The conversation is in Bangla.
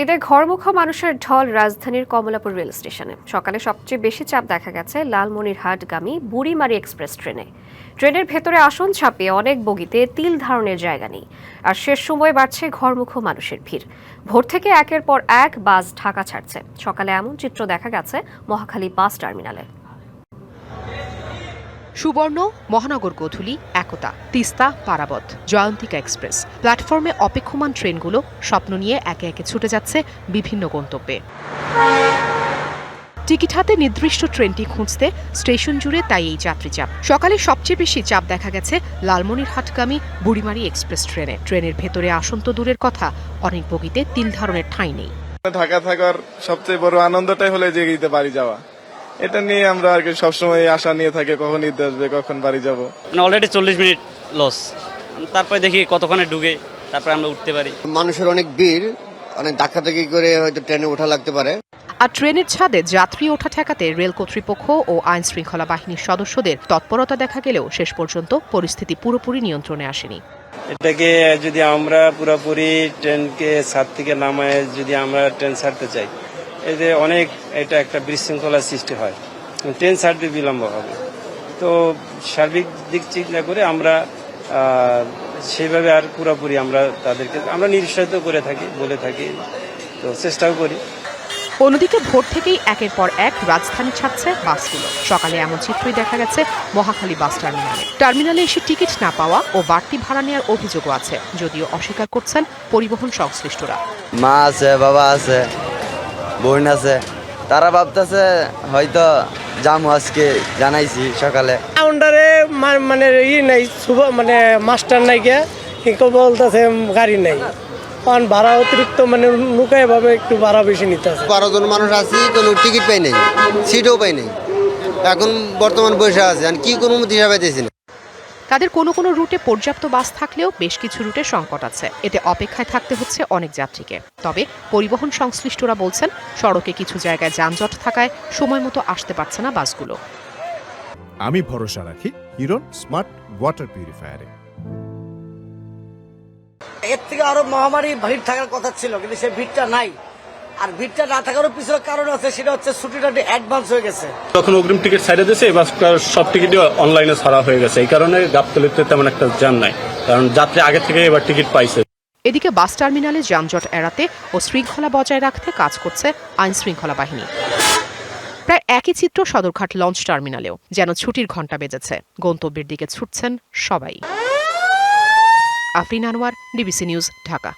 ঈদে ঘরমুখো মানুষের ঢল রাজধানীর কমলাপুর রেল স্টেশনে। সকালে সবচেয়ে বেশি চাপ দেখা গেছে লালমনিরহাটগামী বুড়িমারি এক্সপ্রেস ট্রেনে। ট্রেনের ভেতরে আসন ছাপিয়ে অনেক বগিতে তিল ধারণের জায়গা নেই, আর শেষ সময়ে বাড়ছে ঘরমুখো মানুষের ভিড়। ভোর থেকে একের পর এক বাস ঢাকা ছাড়ছে। সকালে এমন চিত্র দেখা গেছে মহাখালী বাস টার্মিনালে। সুবর্ণ, মহানগর গোধূলি, একতা, তিস্তা, পারাবত, জয়ন্তিকা এক্সপ্রেস প্ল্যাটফর্মে অপেক্ষমান ট্রেনগুলো স্বপ্ন নিয়ে একে একে ছুটে যাচ্ছে বিভিন্ন গন্তব্যে। টিকিট হাতে নির্দিষ্ট ট্রেনটি খুঁজতে স্টেশন জুড়ে তাই এই যাত্রী চাপ। সকালে সবচেয়ে বেশি চাপ দেখা গেছে লালমনিরহাটগামী বুড়িমারি এক্সপ্রেস ট্রেনে। ট্রেনের ভেতরে আসন তো দূরের কথা, অনেক বগিতে তিল ধারণের ঠাঁই নেই। ঢাকা থাকার সবচেয়ে বড় আনন্দটাই হলো যে ঈদে বাড়ি যাওয়া। এটা নিয়ে আমরা আর কি সবসময় আশা নিয়ে থাকি কখন ঈদ আসবে, কখন বাড়ি যাব। অলরেডি 40 মিনিট লস, তারপরে দেখি কতক্ষণে ঢুকে তারপরে আমরা উঠতে পারি। মানুষের অনেক ভিড়, অনেক ধাক্কাধাক্কি করে হয়তো ট্রেনে ওঠা লাগতে পারে। আর ট্রেনের ছাদে যাত্রী ওঠা ঠেকাতে রেল কর্তৃপক্ষ ও আইন শৃঙ্খলা বাহিনীর সদস্যদের তৎপরতা দেখা গেলেও শেষ পর্যন্ত পরিস্থিতি পুরোপুরি নিয়ন্ত্রণে আসেনি। এটাকে যদি আমরা পুরোপুরি ট্রেনকে ছাদ থেকে নামায় যদি আমরা ট্রেন ছাড়তে চাই, এতে অনেক এটা একটা বিশৃঙ্খলার সৃষ্টি হয়, ট্রেন ছাড়তে বিলম্ব হবে। তো সার্বিক দিক চিন্তা করে আমরা সেইভাবে আর পুরোপুরি আমরা তাদেরকে আমরা নিরুৎসাহিত করে থাকি, বলে থাকি, তো চেষ্টাও করি। অন্যদিকে ভোর থেকেই একের পর এক রাজধানী ছাড়ছে বাসগুলো। সকালে এমন চিত্রই দেখা গেছে মহাখালী বাস টার্মিনালে এসে টিকিট না পাওয়া ও বাড়তি ভাড়া নেওয়ার অভিযোগও আছে, যদিও অস্বীকার করছেন পরিবহন সংশ্লিষ্টরা। মা আছে, বাবা আছে, বোন আছে, তারা ভাবতেছে হয়তো যামু, আজকে জানাইছি সকালে। কাউন্টারে মানে নাই, মানে মাস্টার নাই গিয়া বলতেছে গাড়ি নাই, কারণ ভাড়া অতিরিক্ত মানে লুকায় ভাবে একটু ভাড়া বেশি নিতে আছে। 12 জন মানুষ আছি, কোনো টিকিট পাই নাই, সিটও পাই নাই, এখন বর্তমান বসে আছে, আর কি কোনো দিশা পাইতেছি না। তাদের কোনো কোনো রুটে পর্যাপ্ত বাস থাকলেও বেশ কিছু রুটে সংকট আছে, এতে অপেক্ষায় থাকতে হচ্ছে অনেক যাত্রীকে। তবে পরিবহন সংশ্লিষ্টরা বলছেন সড়কে কিছু জায়গায় যানজট থাকায় সময় মতো আসতে পারছে না বাসগুলো। আমি ভরসা রাখি হিরন স্মার্ট ওয়াটার পিউরিফায়ারে। এর থেকে আরো মহামারী ভিড় থাকার কথা ছিল, কিন্তু সেই ভিড়টা নাই। আর ভিড়টা না থাকারও পিছনে কারণ আছে, সেটা হচ্ছে ছুটিটা অ্যাডভান্স হয়ে গেছে। তখন অগ্রিম টিকিট ছাড়ে দিয়েছে, এবার সব টিকিটই অনলাইনে ছাড়া হয়ে গেছে। এই কারণে গাবতলীতে তেমন একটা জ্যাম নাই, কারণ যাত্রী আগে থেকে এবার টিকিট পাইছে। এদিকে বাস টার্মিনালে যানজট এড়াতে ও শৃঙ্খলা বজায় রাখতে কাজ করছে আইন শৃঙ্খলা বাহিনী। প্রায় একই চিত্র সদরঘাট লঞ্চ টার্মিনালেও, যেন ছুটির ঘণ্টা বেজেছে। গন্তব্যের দিকে ছুটছেন সবাই। Afrin Anwar, DBC news, Dhaka.